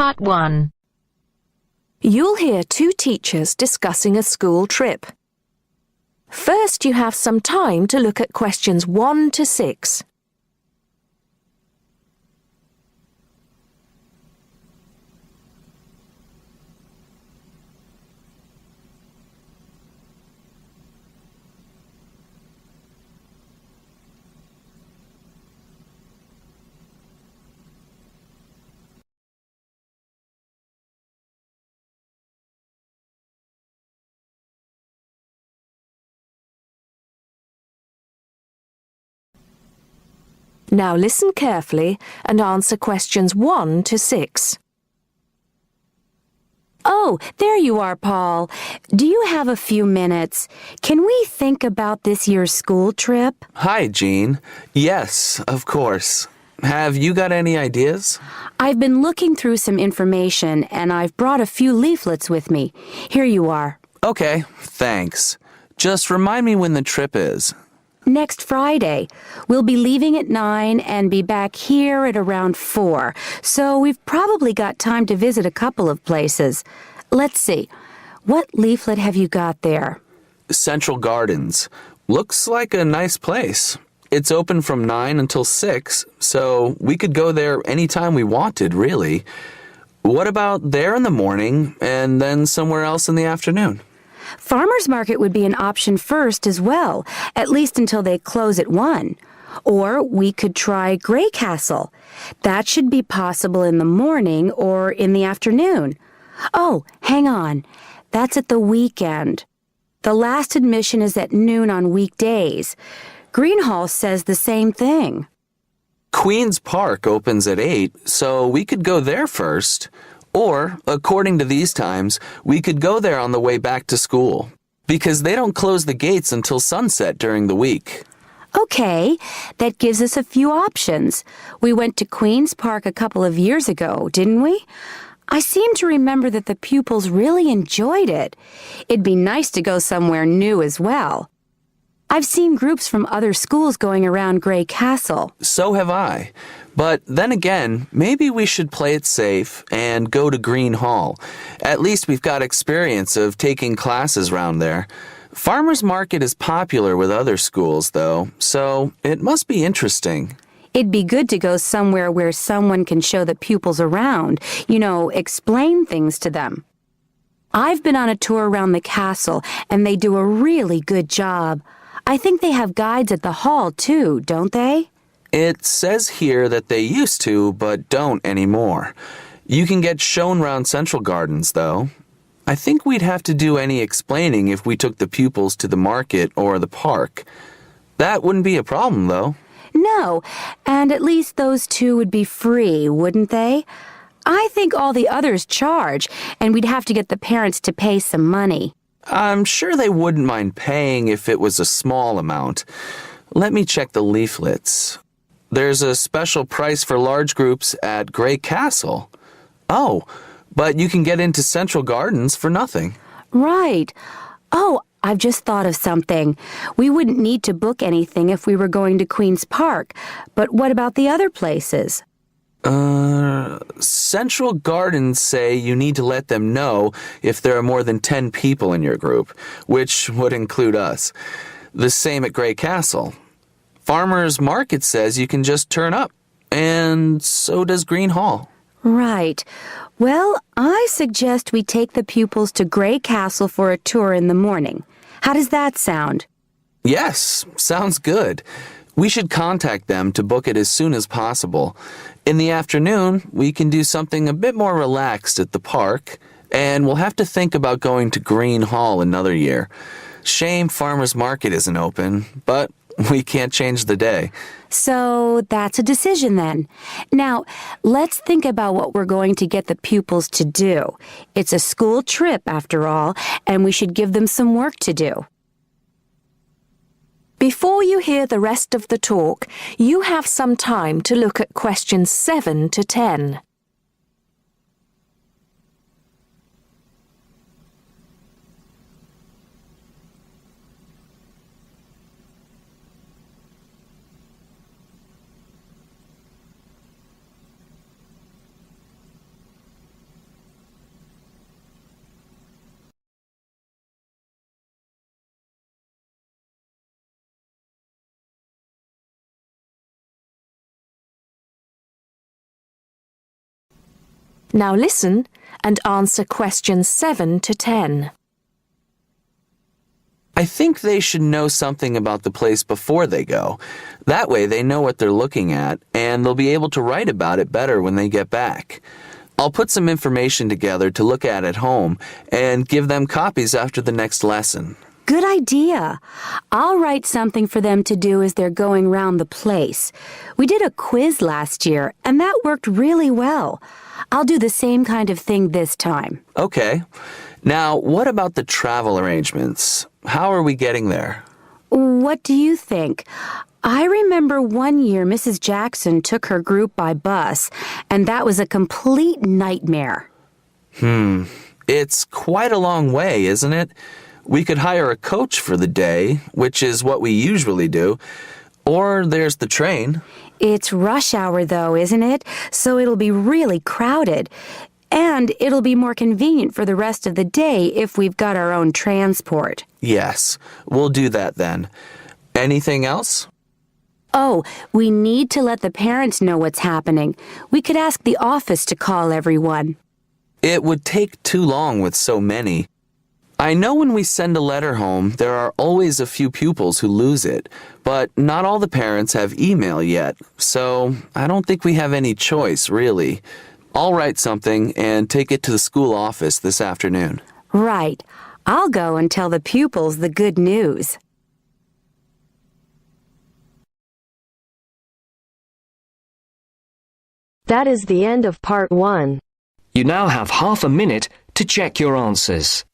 Part 1. You'll hear two teachers discussing a school trip. First, you have some time to look at questions 1 to 6. Now listen carefully and answer questions 1 to 6. Oh, there you are, Paul. Do you have a few minutes? Can we think about this year's school trip? Hi, Jean. Yes, of course. Have you got any ideas? I've been looking through some information, and I've brought a few leaflets with me. Here you are. Okay, thanks. Just remind me when the trip is. Next Friday. We'll be leaving at 9 and be back here at around 4, so we've probably got time to visit a couple of places. Let's see. What leaflet have you got there? Central Gardens. Looks like a nice place. It's open from 9 until 6, so we could go there anytime we wanted, really. What about there in the morning and then somewhere else in the afternoon? Farmers Market would be an option first as well, at least until they close at 1. Or we could try Grey Castle. That should be possible in the morning or in the afternoon. Oh, hang on. That's at the weekend. The last admission is at noon on weekdays. Greenhall says the same thing. Queen's Park opens at 8, so we could go there first. Or, according to these times, we could go there on the way back to school, because they don't close the gates until sunset during the week. Okay, that gives us a few options. We went to Queen's Park a couple of years ago, didn't we? I seem to remember that the pupils really enjoyed it. It'd be nice to go somewhere new as well. I've seen groups from other schools going around Grey Castle. So have I. But then again, maybe we should play it safe and go to Green Hall. At least we've got experience of taking classes round there. Farmers Market is popular with other schools, though, so it must be interesting. It'd be good to go somewhere where someone can show the pupils around, explain things to them. I've been on a tour around the castle, and they do a really good job. I think they have guides at the hall, too, don't they? It says here that they used to, but don't anymore. You can get shown round Central Gardens, though. I think we'd have to do any explaining if we took the pupils to the market or the park. That wouldn't be a problem, though. No, and at least those two would be free, wouldn't they? I think all the others charge, and we'd have to get the parents to pay some money. I'm sure they wouldn't mind paying if it was a small amount. Let me check the leaflets. There's a special price for large groups at Grey Castle. Oh, but you can get into Central Gardens for nothing. Right. Oh, I've just thought of something. We wouldn't need to book anything if we were going to Queen's Park, but what about the other places? Central Gardens say you need to let them know if there are more than 10 people in your group, which would include us. The same at Grey Castle. Farmers Market says you can just turn up, and so does Green Hall. Right. Well, I suggest we take the pupils to Grey Castle for a tour in the morning. How does that sound? Yes, sounds good. We should contact them to book it as soon as possible. In the afternoon, we can do something a bit more relaxed at the park, and we'll have to think about going to Green Hall another year. Shame Farmers Market isn't open, but we can't change the day. So that's a decision then. Now, let's think about what we're going to get the pupils to do. It's a school trip, after all, and we should give them some work to do. Before you hear the rest of the talk, you have some time to look at questions 7 to 10. Now listen and answer questions 7 to 10. I think they should know something about the place before they go. That way they know what they're looking at, and they'll be able to write about it better when they get back. I'll put some information together to look at home and give them copies after the next lesson. Good idea. I'll write something for them to do as they're going round the place. We did a quiz last year, and that worked really well. I'll do the same kind of thing this time. Okay. Now, what about the travel arrangements? How are we getting there? What do you think? I remember one year Mrs. Jackson took her group by bus, and that was a complete nightmare. It's quite a long way, isn't it? We could hire a coach for the day, which is what we usually do, or there's the train. It's rush hour, though, isn't it? So it'll be really crowded. And it'll be more convenient for the rest of the day if we've got our own transport. Yes, we'll do that then. Anything else? Oh, we need to let the parents know what's happening. We could ask the office to call everyone. It would take too long with so many. I know when we send a letter home, there are always a few pupils who lose it, but not all the parents have email yet, so I don't think we have any choice, really. I'll write something and take it to the school office this afternoon. Right. I'll go and tell the pupils the good news. That is the end of part 1. You now have half a minute to check your answers.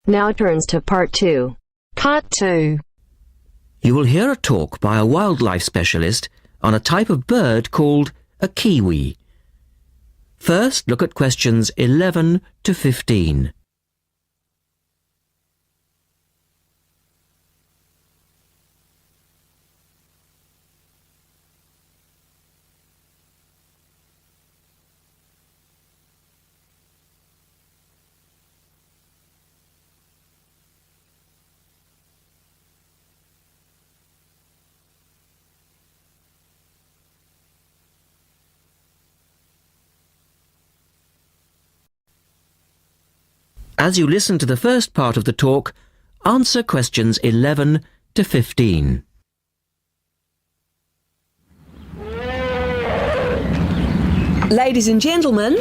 Now turns to Part 2. Part 2. You will hear a talk by a wildlife specialist on a type of bird called a kiwi. First, look at questions 11 to 15. As you listen to the first part of the talk, answer questions 11 to 15. Ladies and gentlemen,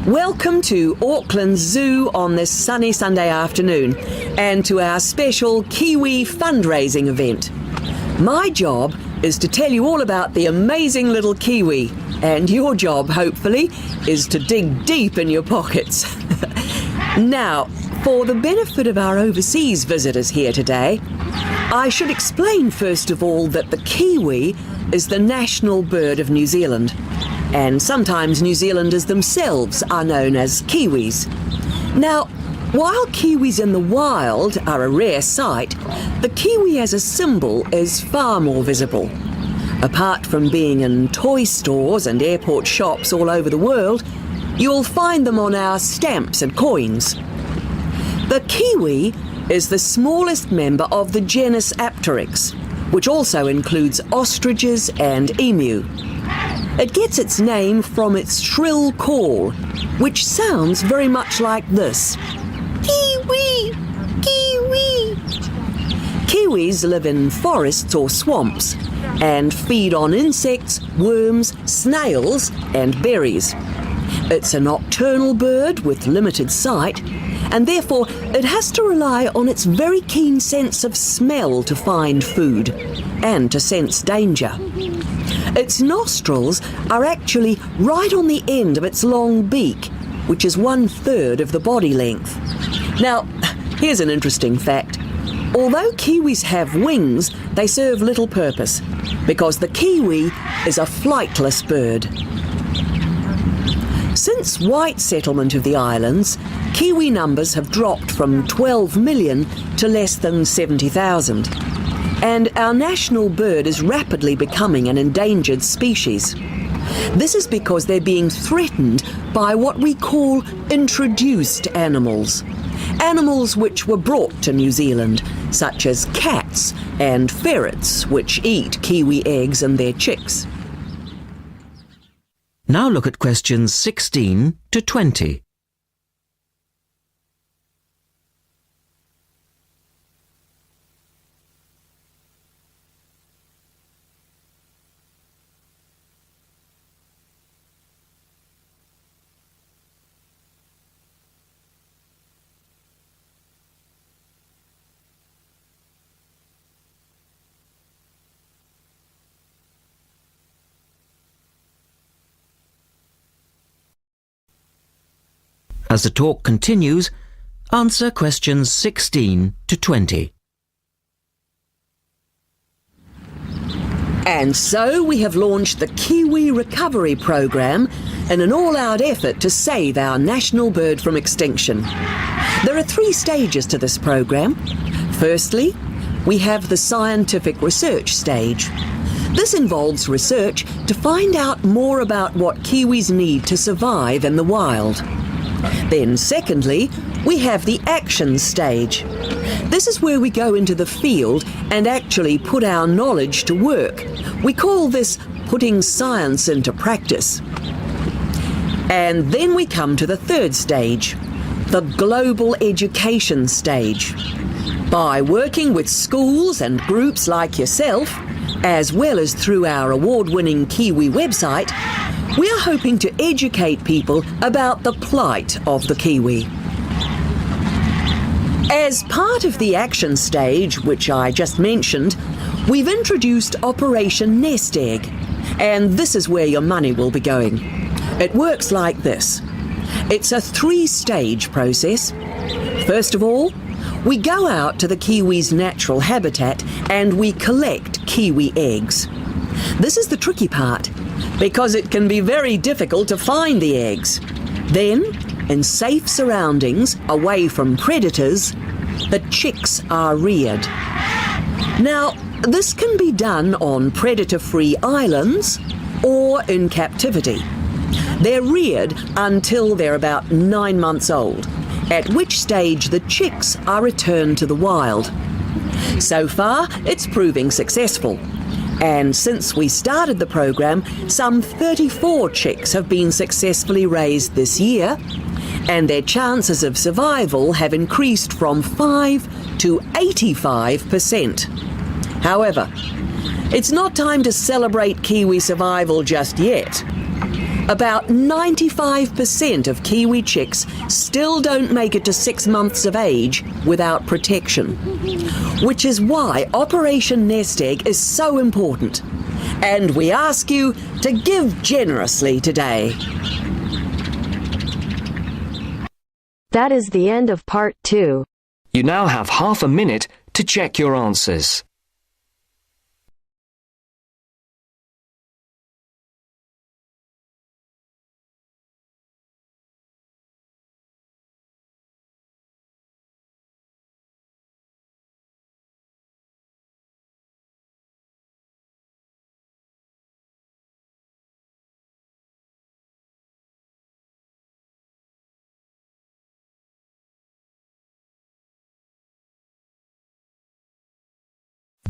welcome to Auckland Zoo on this sunny Sunday afternoon and to our special Kiwi fundraising event. My job is to tell you all about the amazing little Kiwi, and your job, hopefully, is to dig deep in your pockets. Now, for the benefit of our overseas visitors here today, I should explain first of all that the kiwi is the national bird of New Zealand, and sometimes New Zealanders themselves are known as kiwis. Now, while kiwis in the wild are a rare sight, the kiwi as a symbol is far more visible. Apart from being in toy stores and airport shops all over the world, you'll find them on our stamps and coins. The kiwi is the smallest member of the genus Apteryx, which also includes ostriches and emu. It gets its name from its shrill call, which sounds very much like this. Kiwi! Kiwi! Kiwis live in forests or swamps and feed on insects, worms, snails and berries. It's a nocturnal bird with limited sight, and therefore it has to rely on its very keen sense of smell to find food and to sense danger. Its nostrils are actually right on the end of its long beak, which is 1/3 of the body length. Now, here's an interesting fact. Although kiwis have wings, they serve little purpose, because the kiwi is a flightless bird. Since Since white settlement of the islands, Kiwi numbers have dropped from 12 million to less than 70,000. And our national bird is rapidly becoming an endangered species. This is because they're being threatened by what we call introduced animals. Animals which were brought to New Zealand, such as cats and ferrets, which eat kiwi eggs and their chicks. Now look at questions 16 to 20. As the talk continues, answer questions 16 to 20. And so we have launched the Kiwi Recovery Program in an all-out effort to save our national bird from extinction. There are 3 stages to this program. Firstly, we have the scientific research stage. This involves research to find out more about what Kiwis need to survive in the wild. Then secondly, we have the action stage. This is where we go into the field and actually put our knowledge to work. We call this putting science into practice. And then we come to the third stage, the global education stage. By working with schools and groups like yourself, as well as through our award-winning Kiwi website, we are hoping to educate people about the plight of the Kiwi. As part of the action stage, which I just mentioned, we've introduced Operation Nest Egg, and this is where your money will be going. It works like this. It's a 3-stage process. First of all, we go out to the Kiwi's natural habitat and we collect Kiwi eggs. This is the tricky part, because it can be very difficult to find the eggs. Then, in safe surroundings, away from predators, the chicks are reared. Now, this can be done on predator-free islands or in captivity. They're reared until they're about 9 months old, at which stage the chicks are returned to the wild. So far, it's proving successful. And since we started the program, some 34 chicks have been successfully raised this year, and their chances of survival have increased from 5 to 85%. However, it's not time to celebrate Kiwi survival just yet. About 95% of Kiwi chicks still don't make it to 6 months of age without protection, which is why Operation Nest Egg is so important. And we ask you to give generously today. That is the end of part 2. You now have half a minute to check your answers.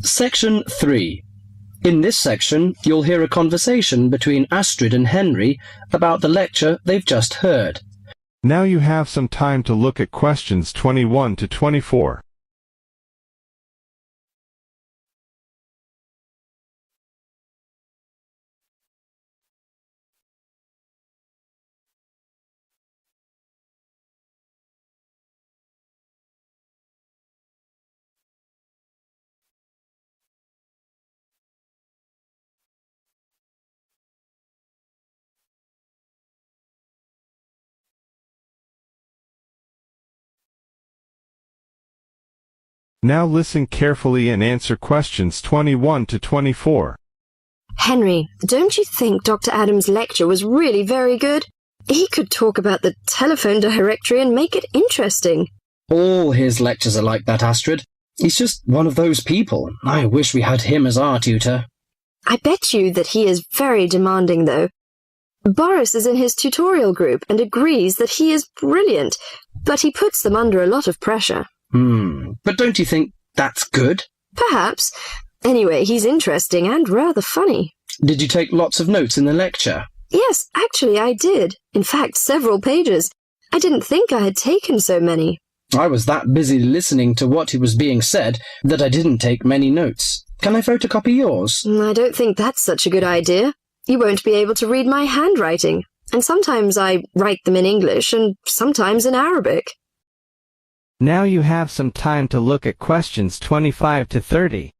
Section 3. In this section, you'll hear a conversation between Astrid and Henry about the lecture they've just heard. Now you have some time to look at questions 21 to 24. Now listen carefully and answer questions 21 to 24. Henry, don't you think Dr. Adams' lecture was really very good? He could talk about the telephone directory and make it interesting. All his lectures are like that, Astrid. He's just one of those people. I wish we had him as our tutor. I bet you that he is very demanding, though. Boris is in his tutorial group and agrees that he is brilliant, but he puts them under a lot of pressure. But don't you think that's good? Perhaps. Anyway, he's interesting and rather funny. Did you take lots of notes in the lecture? Yes, actually I did. In fact, several pages. I didn't think I had taken so many. I was that busy listening to what was being said that I didn't take many notes. Can I photocopy yours? I don't think that's such a good idea. You won't be able to read my handwriting, and sometimes I write them in English and sometimes in Arabic. Now you have some time to look at questions 25 to 30.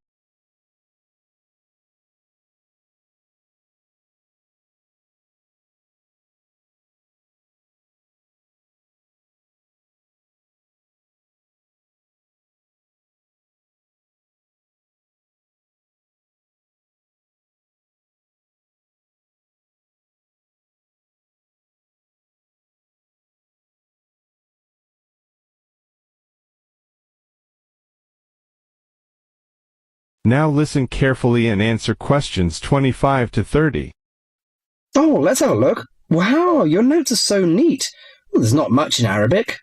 Now listen carefully and answer questions 25 to 30. Oh, let's have a look. Wow, your notes are so neat. Well, there's not much in Arabic.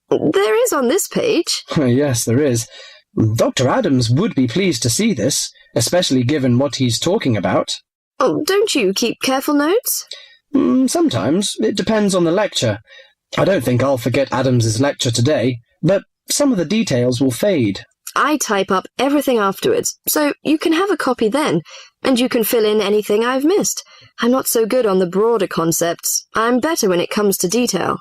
There is on this page. Yes, there is. Dr. Adams would be pleased to see this, especially given what he's talking about. Oh, don't you keep careful notes? Sometimes. It depends on the lecture. I don't think I'll forget Adams's lecture today, but some of the details will fade. I type up everything afterwards, so you can have a copy then, and you can fill in anything I've missed. I'm not so good on the broader concepts. I'm better when it comes to detail.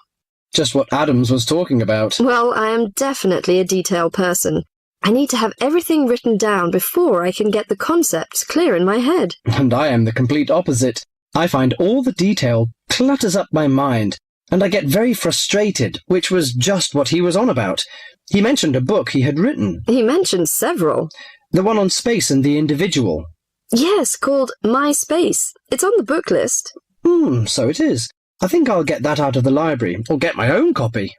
Just what Adams was talking about. Well, I am definitely a detail person. I need to have everything written down before I can get the concepts clear in my head. And I am the complete opposite. I find all the detail clutters up my mind, and I get very frustrated, which was just what he was on about. He mentioned a book he had written. He mentioned several. The one on space and the individual. Yes, called My Space. It's on the book list. So it is. I think I'll get that out of the library, or get my own copy.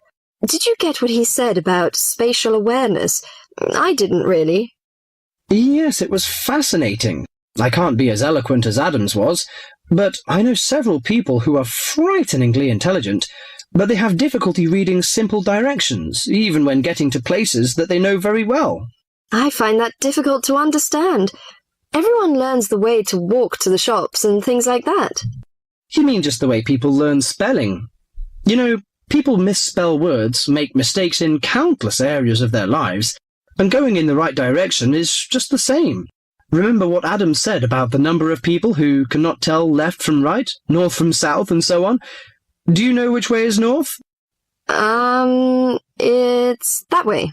Did you get what he said about spatial awareness? I didn't really. Yes, it was fascinating. I can't be as eloquent as Adams was, but I know several people who are frighteningly intelligent, but they have difficulty reading simple directions, even when getting to places that they know very well. I find that difficult to understand. Everyone learns the way to walk to the shops and things like that. You mean just the way people learn spelling? You know, people misspell words, make mistakes in countless areas of their lives, and going in the right direction is just the same. Remember what Adam said about the number of people who cannot tell left from right, north from south, and so on? Do you know which way is north? It's that way.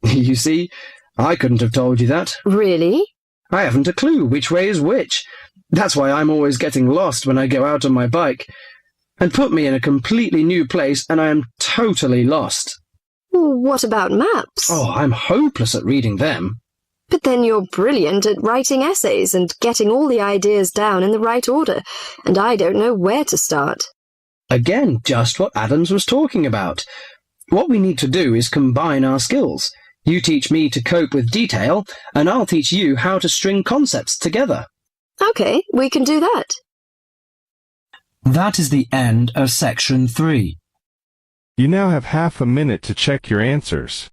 You see, I couldn't have told you that. Really? I haven't a clue which way is which. That's why I'm always getting lost when I go out on my bike. And put me in a completely new place and I am totally lost. What about maps? Oh, I'm hopeless at reading them. But then you're brilliant at writing essays and getting all the ideas down in the right order, and I don't know where to start. Again, just what Adams was talking about. What we need to do is combine our skills. You teach me to cope with detail, and I'll teach you how to string concepts together. Okay, we can do that. That is the end of section 3. You now have half a minute to check your answers.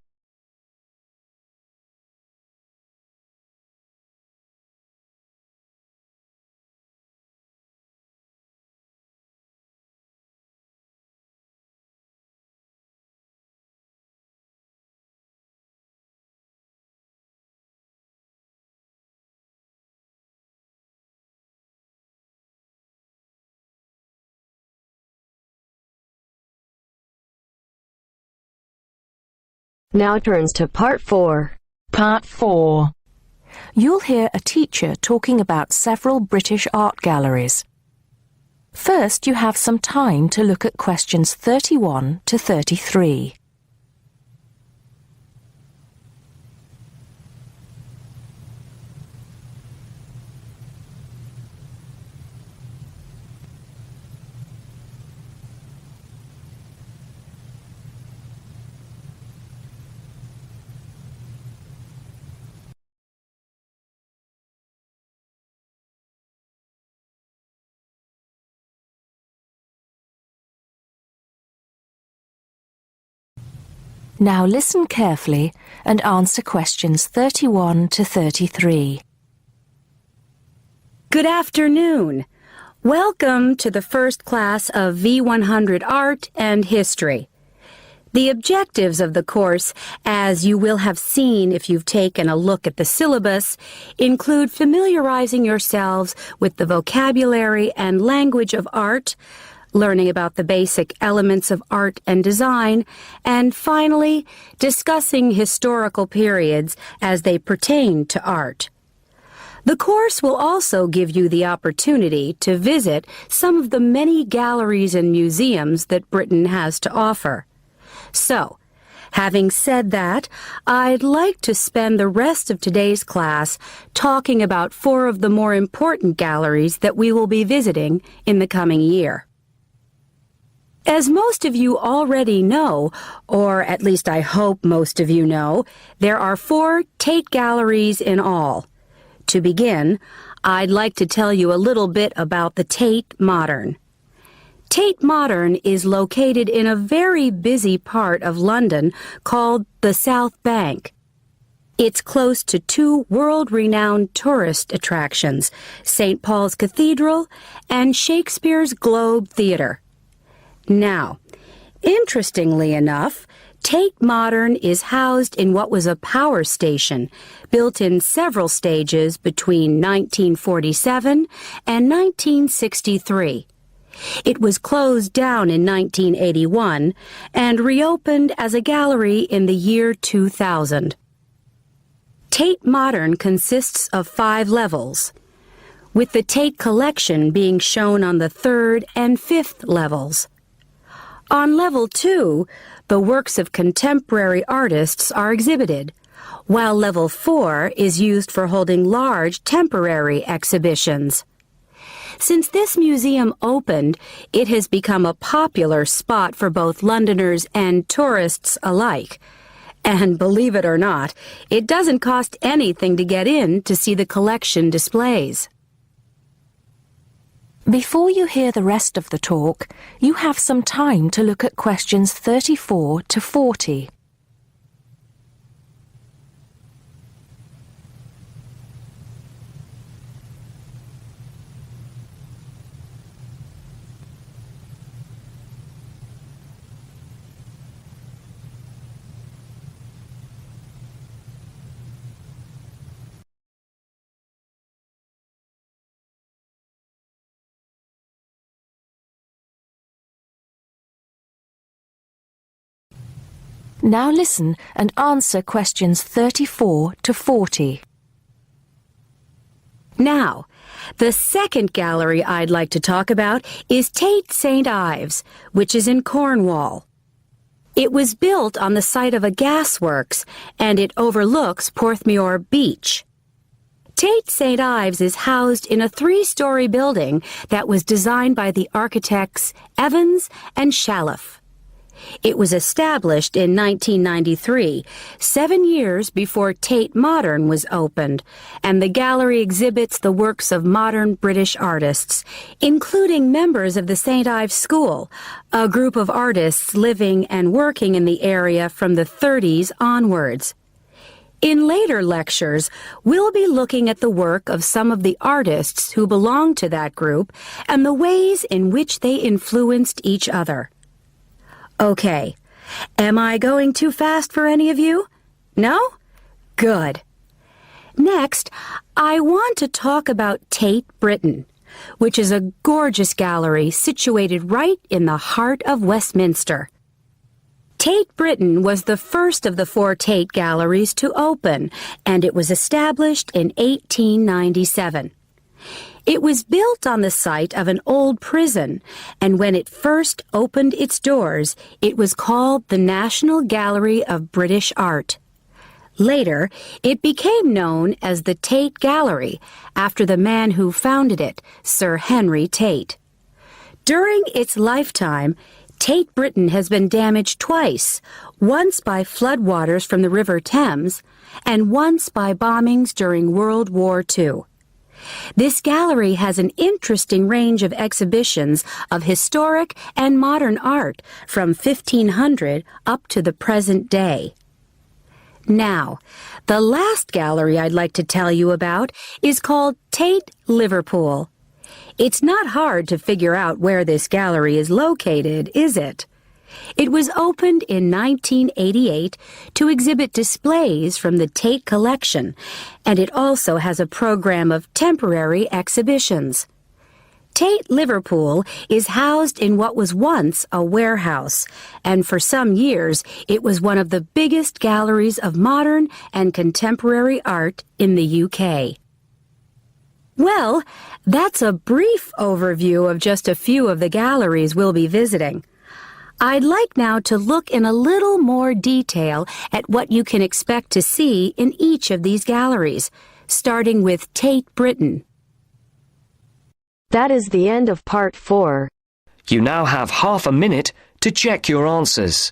Now turns to part 4. Part 4. You'll hear a teacher talking about several British art galleries. First, you have some time to look at questions 31 to 33. Now listen carefully and answer questions 31 to 33. Good afternoon. Welcome to the first class of V100 Art and History. The objectives of the course, as you will have seen if you've taken a look at the syllabus, include familiarizing yourselves with the vocabulary and language of art, learning about the basic elements of art and design, and finally, discussing historical periods as they pertain to art. The course will also give you the opportunity to visit some of the many galleries and museums that Britain has to offer. So, having said that, I'd like to spend the rest of today's class talking about 4 of the more important galleries that we will be visiting in the coming year. As most of you already know, or at least I hope most of you know, there are 4 Tate galleries in all. To begin, I'd like to tell you a little bit about the Tate Modern. Tate Modern is located in a very busy part of London called the South Bank. It's close to 2 world-renowned tourist attractions, St. Paul's Cathedral and Shakespeare's Globe Theatre. Now, interestingly enough, Tate Modern is housed in what was a power station, built in several stages between 1947 and 1963. It was closed down in 1981 and reopened as a gallery in the year 2000. Tate Modern consists of 5 levels, with the Tate collection being shown on the 3rd and 5th levels. On level 2, the works of contemporary artists are exhibited, while level 4 is used for holding large temporary exhibitions. Since this museum opened, it has become a popular spot for both Londoners and tourists alike. And believe it or not, it doesn't cost anything to get in to see the collection displays. Before you hear the rest of the talk, you have some time to look at questions 34 to 40. Now listen and answer questions 34 to 40. Now, the second gallery I'd like to talk about is Tate St. Ives, which is in Cornwall. It was built on the site of a gasworks, and it overlooks Porthmeor Beach. Tate St. Ives is housed in a 3-story building that was designed by the architects Evans and Shalliff. It was established in 1993, 7 years before Tate Modern was opened, and the gallery exhibits the works of modern British artists, including members of the St. Ives School, a group of artists living and working in the area from the 30s onwards. In later lectures, we'll be looking at the work of some of the artists who belong to that group and the ways in which they influenced each other. Okay, am I going too fast for any of you? No? Good. Next, I want to talk about Tate Britain, which is a gorgeous gallery situated right in the heart of Westminster. Tate Britain was the first of the 4 Tate galleries to open, and it was established in 1897. It was built on the site of an old prison, and when it first opened its doors, it was called the National Gallery of British Art. Later, it became known as the Tate Gallery, after the man who founded it, Sir Henry Tate. During its lifetime, Tate Britain has been damaged twice, once by floodwaters from the River Thames, and once by bombings during World War II. This gallery has an interesting range of exhibitions of historic and modern art from 1500 up to the present day. Now, the last gallery I'd like to tell you about is called Tate, Liverpool. It's not hard to figure out where this gallery is located, is it? It was opened in 1988 to exhibit displays from the Tate collection, and it also has a program of temporary exhibitions. Tate, Liverpool is housed in what was once a warehouse, and for some years it was one of the biggest galleries of modern and contemporary art in the UK. Well, that's a brief overview of just a few of the galleries we'll be visiting. I'd like now to look in a little more detail at what you can expect to see in each of these galleries, starting with Tate Britain. That is the end of part 4. You now have half a minute to check your answers.